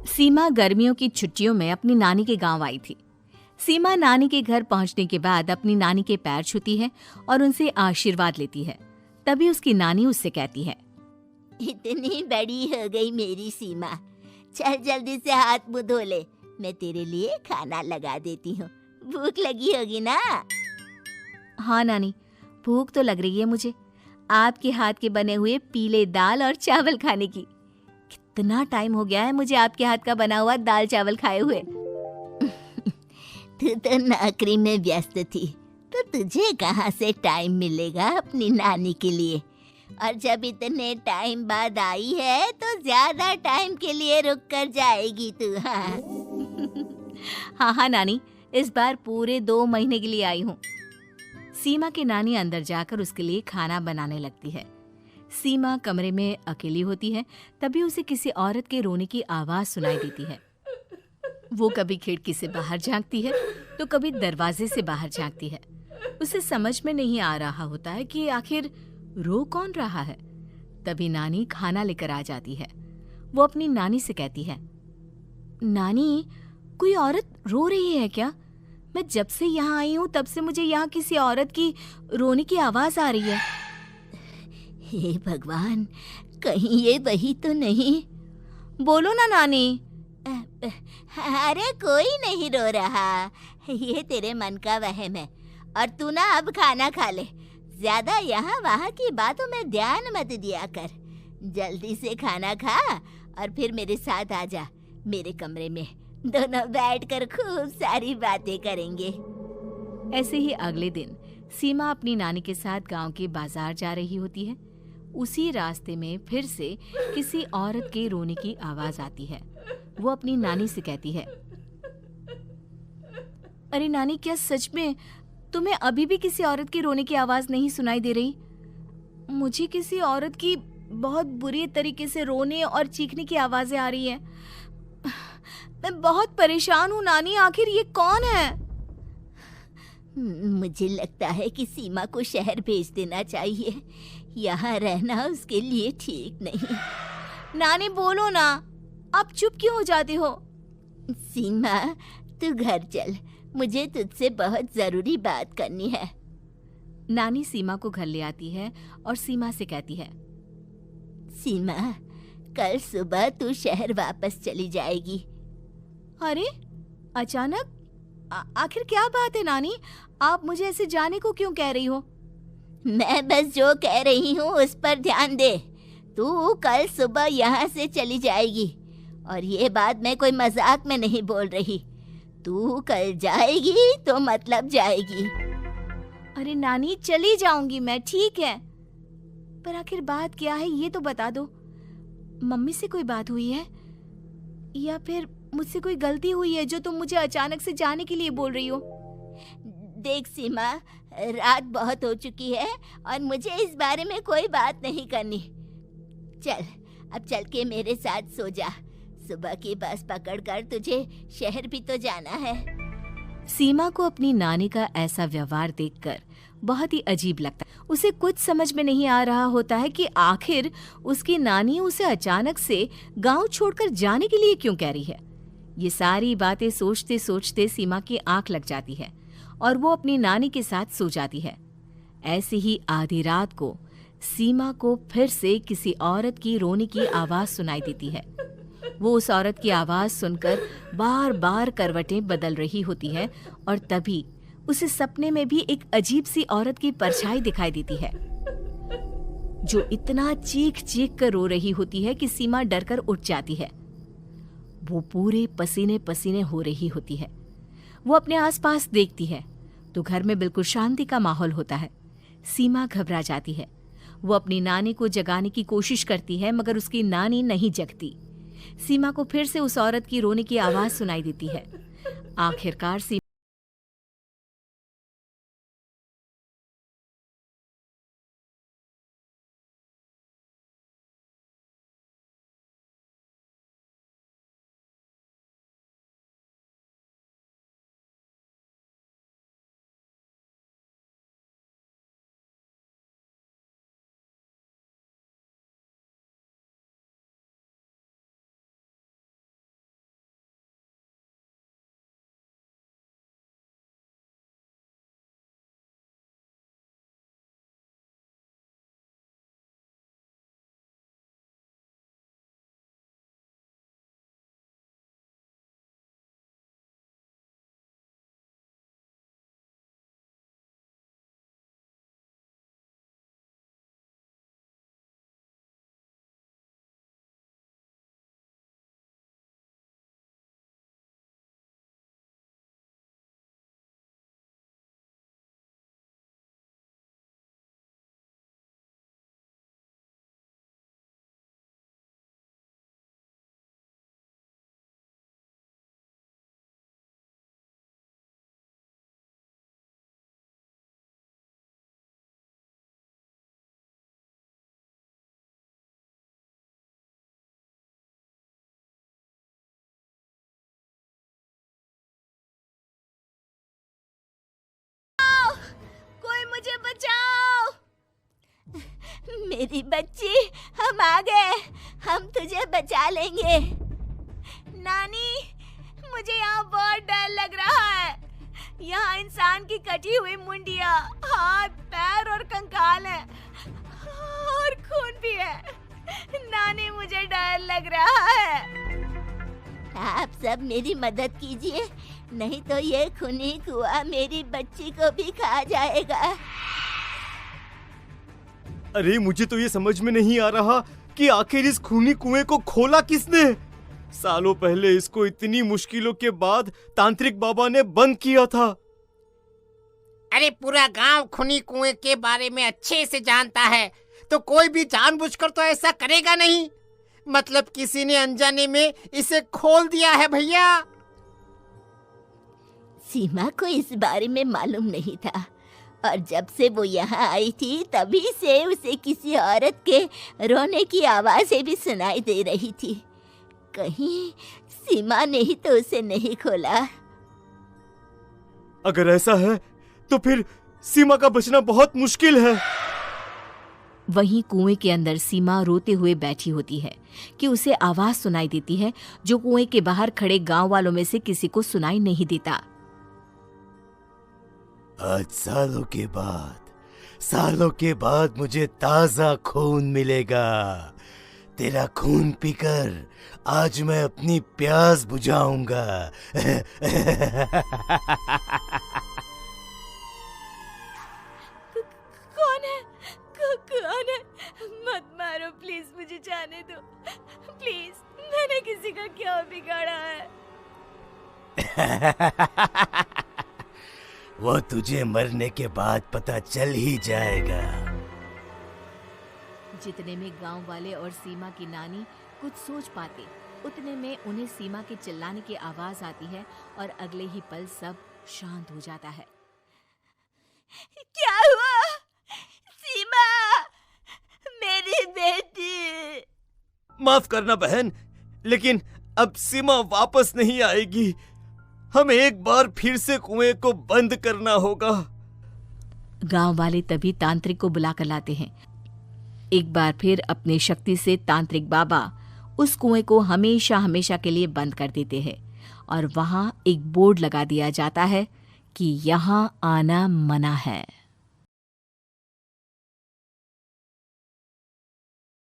सीमा गर्मियों की छुट्टियों में अपनी नानी के गांव आई थी। सीमा नानी के घर पहुंचने के बाद अपनी नानी के पैर छूती है और उनसे आशीर्वाद लेती है। तभी उसकी नानी उससे कहती है, इतनी बड़ी हो गई मेरी सीमा, चल जल्दी से हाथ मुंह धो ले, मैं तेरे लिए खाना लगा देती हूँ। भूख लगी होगी ना? हाँ नानी, भूख तो लग रही है मुझे, आपके हाथ के बने हुए पीले दाल और चावल खाने की। कितना टाइम हो गया है मुझे आपके हाथ का बना हुआ दाल चावल खाए हुए। तू तो नौकरी में व्यस्त थी, तो तुझे कहाँ से टाइम मिलेगा अपनी नानी के लिए? और जब इतने टाइम बाद आई है तो ज्यादा टाइम के लिए रुक कर जाएगी तू। हाँ हाँ नानी, इस बार पूरे 2 महीने के लिए आई हूँ। सीमा की नानी अंदर जाकर उसके लिए खाना बनाने लगती है। सीमा कमरे में अकेली होती है, तभी उसे किसी औरत के रोने की आवाज सुनाई देती है। वो कभी खिड़की से बाहर झांकती है तो कभी दरवाजे से बाहर झांकती है। उसे समझ में नहीं आ रहा होता है कि आखिर रो कौन रहा है। तभी नानी खाना लेकर आ जाती है। वो अपनी नानी से कहती है, नानी, कोई औरत रो रही है क्या? मैं जब से यहाँ आई हूँ तब से मुझे यहाँ किसी औरत की रोने की आवाज आ रही है। हे भगवान, कहीं ये वही तो नहीं? बोलो ना नानी। अरे कोई नहीं रो रहा, ये तेरे मन का वहम है। और तू ना अब खाना खा ले, ज्यादा यहाँ वहाँ की बातों में ध्यान मत दिया कर। जल्दी से खाना खा और फिर मेरे साथ आ जा मेरे कमरे में, दोनों बैठकर खूब सारी बातें करेंगे। ऐसे ही अगले दिन सीमा अपनी नानी के साथ गांव के बाजार जा रही होती है। उसी रास्ते में फिर से किसी औरत के रोने की आवाज आती है। वो अपनी नानी से कहती है, अरे नानी, क्या सच में तुम्हें अभी भी किसी औरत की रोने की आवाज नहीं सुनाई दे रही? मुझे किसी औरत की बहुत बुरी तरीके से रोने और चीखने की आवाजें आ रही हैं। मैं बहुत परेशान हूँ नानी, आखिर ये कौन है? मुझे लगता है कि सीमा को शहर भेज देना चाहिए, यहाँ रहना उसके लिए ठीक नहीं। नानी बोलो ना, आप चुप क्यों हो जाते हो? सीमा, तू घर चल, मुझे तुझसे बहुत जरूरी बात करनी है। नानी सीमा को घर ले आती है और सीमा से कहती है, सीमा, कल सुबह तू शहर वापस चली जाएगी। अरे अचानक? आखिर क्या बात है नानी, आप मुझे ऐसे जाने को क्यों कह रही हो? मैं बस जो कह रही हूँ उस पर ध्यान दे। तू कल सुबह यहाँ से चली जाएगी, और ये बात मैं कोई मजाक में नहीं बोल रही। तू कल जाएगी तो मतलब जाएगी। अरे नानी, चली जाऊंगी मैं, ठीक है, पर आखिर बात क्या है ये तो बता दो। मम्मी से कोई बात हुई है या फिर मुझसे कोई गलती हुई है जो तुम मुझे अचानक से जाने के लिए बोल रही हो? देख सीमा, रात बहुत हो चुकी है और मुझे इस बारे में कोई बात नहीं करनी। चल, अब चल के मेरे साथ सो जा। सुबह की बस पकड़कर तुझे शहर भी तो जाना है। सीमा को अपनी नानी का ऐसा व्यवहार देखकर बहुत ही अजीब लगता है। उसे कुछ समझ में नहीं आ रहा होता है कि आखिर उसकी नानी उसे अचानक से गांव छोड़कर जाने के लिए क्यों कह रही है। ये सारी बातें सोचते सोचते सीमा की आंख लग जाती है और वो अपनी नानी के साथ सो जाती है। ऐसे ही आधी रात को सीमा को फिर से किसी औरत की रोने की आवाज सुनाई देती है। वो उस औरत की आवाज सुनकर बार बार करवटें बदल रही होती है और तभी उसे सपने में भी एक अजीब सी औरत की परछाई दिखाई देती है, जो इतना चीख चीख कर रो रही होती है कि सीमा डरकर उठ जाती है। वो पूरे पसीने पसीने हो रही होती है। वो अपने आसपास देखती है तो घर में बिल्कुल शांति का माहौल होता है। सीमा घबरा जाती है। वो अपनी नानी को जगाने की कोशिश करती है मगर उसकी नानी नहीं जगती। सीमा को फिर से उस औरत की रोने की आवाज सुनाई देती है। आखिरकार सीमा मुझे बचाओ। मेरी बच्ची, हम आ गए, हम तुझे बचा लेंगे। नानी, मुझे यहाँ बहुत डर लग रहा है। यहाँ इंसान की कटी हुई मुंडिया, हाथ, पैर और कंकाल है और खून भी है। नानी, मुझे डर लग रहा है। आप सब मेरी मदद कीजिए, नहीं तो ये खूनी कुआं मेरी बच्ची को भी खा जाएगा। अरे मुझे तो ये समझ में नहीं आ रहा कि आखिर इस खूनी कुएं को खोला किसने। सालों पहले इसको इतनी मुश्किलों के बाद तांत्रिक बाबा ने बंद किया था। अरे पूरा गांव खूनी कुएं के बारे में अच्छे से जानता है, तो कोई भी जानबूझकर तो ऐसा करेगा नहीं। मतलब किसी ने अनजाने में इसे खोल दिया है भैया। सीमा को इस बारे में मालूम नहीं था, और जब से वो यहाँ आई थी तभी से उसे किसी औरत के रोने की आवाज़ें भी सुनाई दे रही थी। कहीं सीमा ने ही तो उसे नहीं खोला। अगर ऐसा है तो फिर सीमा का बचना बहुत मुश्किल है। वहीं कुएं के अंदर सीमा रोते हुए बैठी होती है कि उसे आवाज सुनाई देती है जो कुएं के बाहर खड़े गांव वालों में से किसी को सुनाई नहीं देता। आज सालों के बाद मुझे ताजा खून मिलेगा। तेरा खून पीकर आज मैं अपनी प्यास बुझाऊंगा। कौन है? मत मारो प्लीज, मुझे जाने दो प्लीज। मैंने किसी का क्या बिगाड़ा है? वो तुझे मरने के बाद पता चल ही जाएगा। जितने में गांव वाले और सीमा की नानी कुछ सोच पाते, उतने में उन्हें सीमा के चिल्लाने की आवाज आती है और अगले ही पल सब शांत हो जाता है। क्या हुआ? सीमा, मेरी बेटी। माफ करना बहन, लेकिन अब सीमा वापस नहीं आएगी। हमें एक बार फिर से कुएं को बंद करना होगा। गांव वाले तभी तांत्रिक को बुलाकर लाते हैं। एक बार फिर अपनी शक्ति से तांत्रिक बाबा उस कुएं को हमेशा हमेशा के लिए बंद कर देते हैं और वहां एक बोर्ड लगा दिया जाता है कि यहाँ आना मना है।